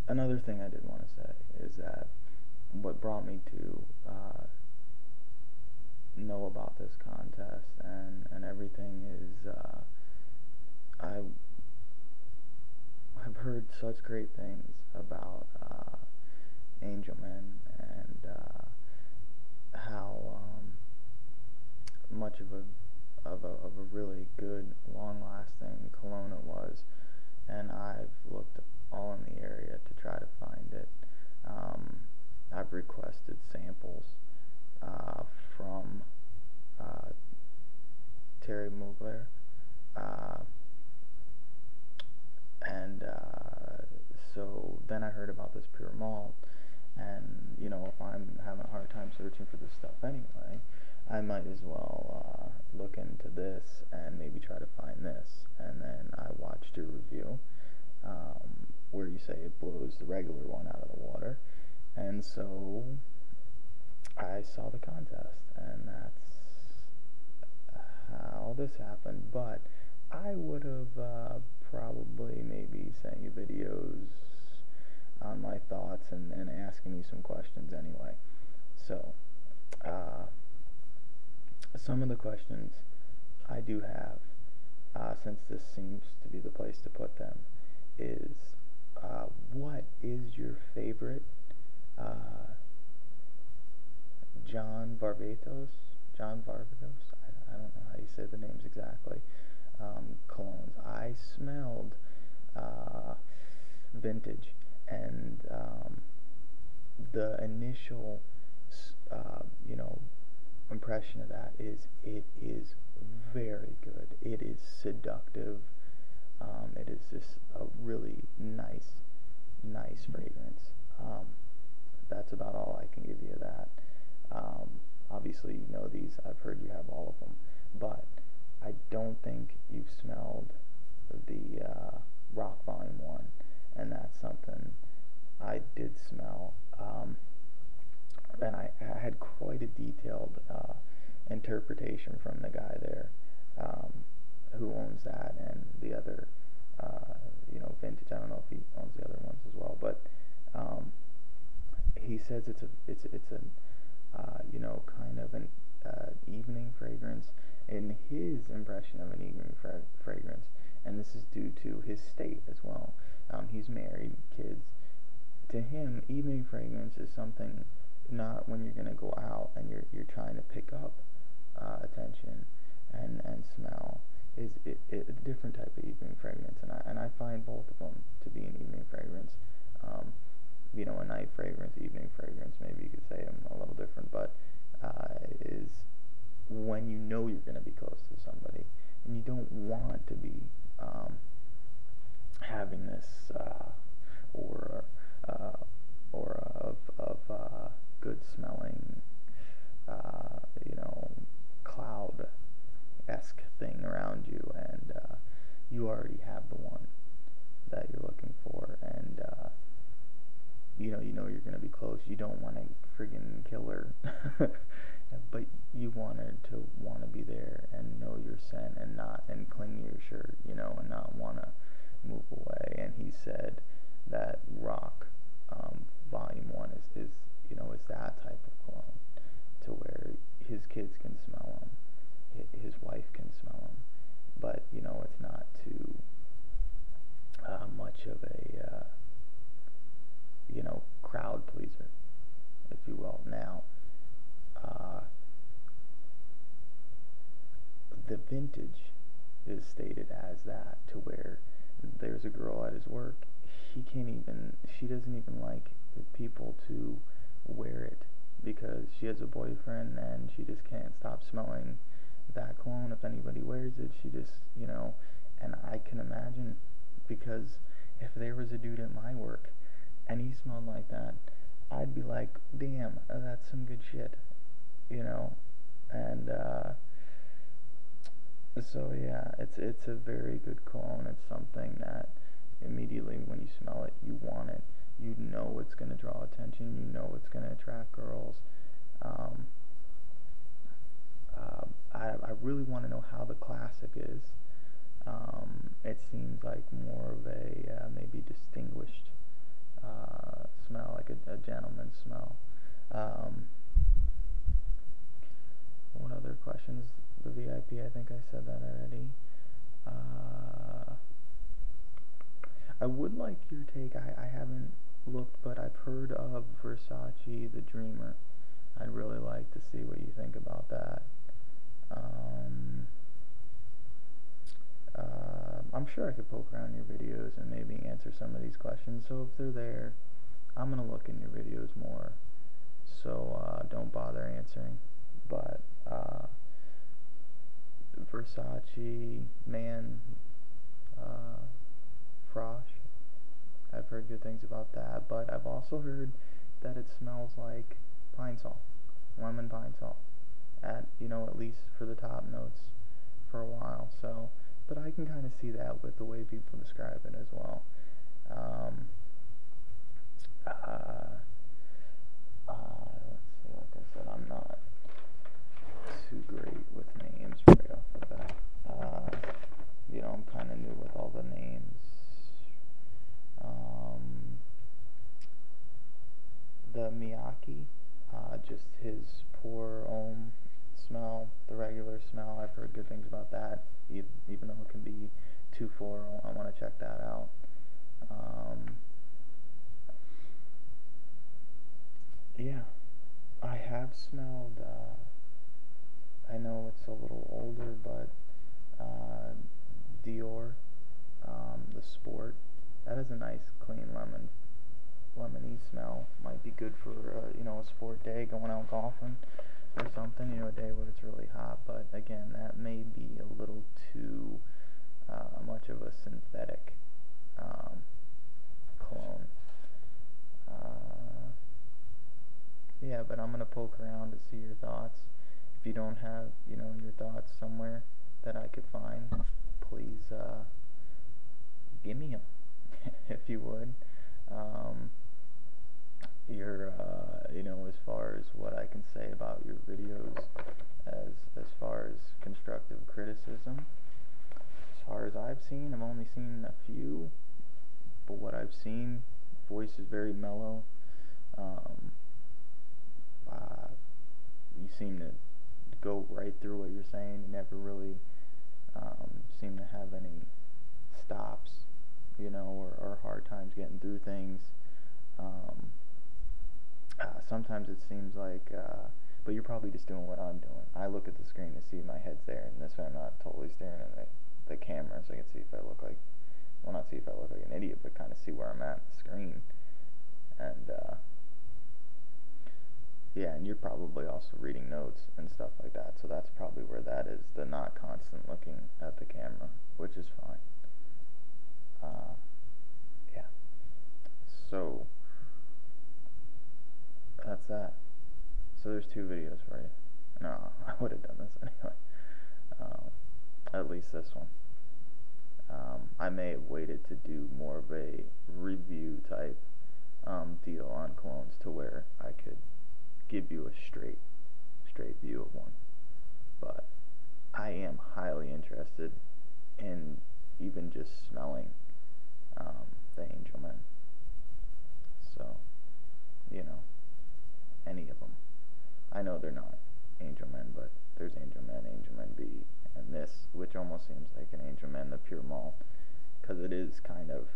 Another thing I did want to say is that what brought me to know about this contest and everything is I I've heard such great things about Angelman and how much of a really good, long-lasting cologne it was, and I've looked all in the area to try to find it. I've requested samples from uh, Thierry Mugler, uh, and so then I heard about this Pure Malt, and if I'm having a hard time searching for this stuff anyway, I might as well look into this and maybe try to find this. And then I watched your review, where you say it blows the regular one out of the water, and so I saw the contest, and that's how this happened. But I would have probably maybe sent you videos on my thoughts and asking you some questions anyway. So, some of the questions I do have, since this seems to be the place to put them, is what is your favorite John Varvatos? John Varvatos? I don't know how you say the names exactly. Colognes. I smelled vintage, and the initial, impression of that is it is very good. It is seductive. It is just a really nice fragrance. That's about all I can give you of that. Obviously, you know these. I've heard you have all of them, but I don't think you've smelled the Rock Volume 1, and that's something I did smell. And I had quite a detailed interpretation from the guy there, who owns that and the other, vintage. I don't know if he owns the other ones as well, but he says it's a kind of an evening fragrance. In his impression of an evening fragrance, and this is due to his state as well. He's married, kids. To him, evening fragrance is something not when you're going to go out and you're trying to pick up attention and smell. Is a different type of evening fragrance, and I find both of them to be an evening fragrance. A night fragrance, evening fragrance, maybe you could say them a little different, but is when you know you're going to be close to somebody, and you don't want to be having this aura of good smelling, cloud-esque thing around you, and you already have the one that you're looking for, and you know you're going to be close. You don't want to friggin' kill her, but you want her to want to be there and know your scent and cling to your shirt, and not want to move away. And he said that Rock Volume 1 is that type of cologne, to where his kids can smell them, his wife can smell them, but it's not too much of a crowd pleaser, if you will. Now, the vintage is stated as that, to where there's a girl at his work, she doesn't even like people to wear it because she has a boyfriend and she just can't stop smelling that cologne. If anybody wears it, she just, and I can imagine, because if there was a dude at my work and he smelled like that, I'd be like, damn, that's some good shit, and so yeah, it's a very good cologne. It's something that immediately when you smell it, you want it. You know it's going to draw attention. You know it's going to attract girls. I really want to know how the classic is. It seems like more of a maybe distinguished smell, like a gentleman's smell. What other questions? The VIP, I think I said that already. I would like your take. I haven't looked, but I've heard of Versace the Dreamer. I'd really like to see what you think about that. I'm sure I could poke around your videos and maybe answer some of these questions. So if they're there, I'm going to look in your videos more. So don't bother answering. But Versace, man, Frosh, I've heard good things about that. But I've also heard that it smells like pine sol, lemon pine sol, at least for the top notes for a while. So, but I can kind of see that with the way people describe it as well. Let's see, like I said, I'm not too great with names right off the bat. I'm kind of new with all the names. The Miyake, just his pour homme smell, the regular smell, I've heard good things about that, even though it can be too floral. I want to check that out. Yeah, I have smelled, I know it's a little older, but Dior, the Sport, that has a nice clean lemony smell. Might be good for a sport day, going out golfing or something, a day where it's really hot. But again, that may be a little too much of a synthetic cologne. Yeah, but I'm gonna poke around to see your thoughts. If you don't have your thoughts somewhere that I could find, please give me them if you would. As far as what I can say about your videos, as far as constructive criticism, as far as I've seen, I've only seen a few, but what I've seen, voice is very mellow. You seem to go right through what you're saying. You never really seem to have any stops, or hard times getting through things. Sometimes it seems like, but you're probably just doing what I'm doing. I look at the screen to see my head's there, and this way I'm not totally staring at the camera, so I can see if I look like, well, not see if I look like an idiot, but kind of see where I'm at in the screen. And yeah, and you're probably also reading notes and stuff like that, so that's probably where that is, the not constant looking at the camera, which is fine. Yeah. So that's that. So there's 2 videos for you. No, I would have done this anyway. At least this one. I may have waited to do more of a review type deal on colognes, to where I could give you a straight view of one. But I am highly interested in even just smelling the Angel Men. So, any of them. I know they're not Angel Men, but there's Angel Men B, and this, which almost seems like an Angel Men, the Pure Malt, because it is kind of,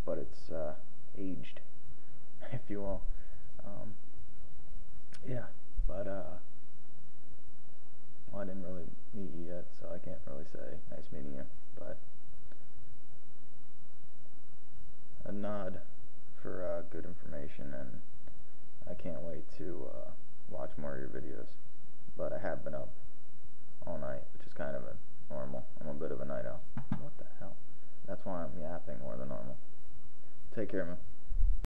but it's aged, if you will. Yeah, but well, I didn't really meet you yet, so I can't really say nice meeting you, but a nod for good information, and I can't wait to watch more of your videos. But I have been up all night, which is kind of normal. I'm a bit of a night owl. What the hell? That's why I'm yapping more than normal. Take care, man.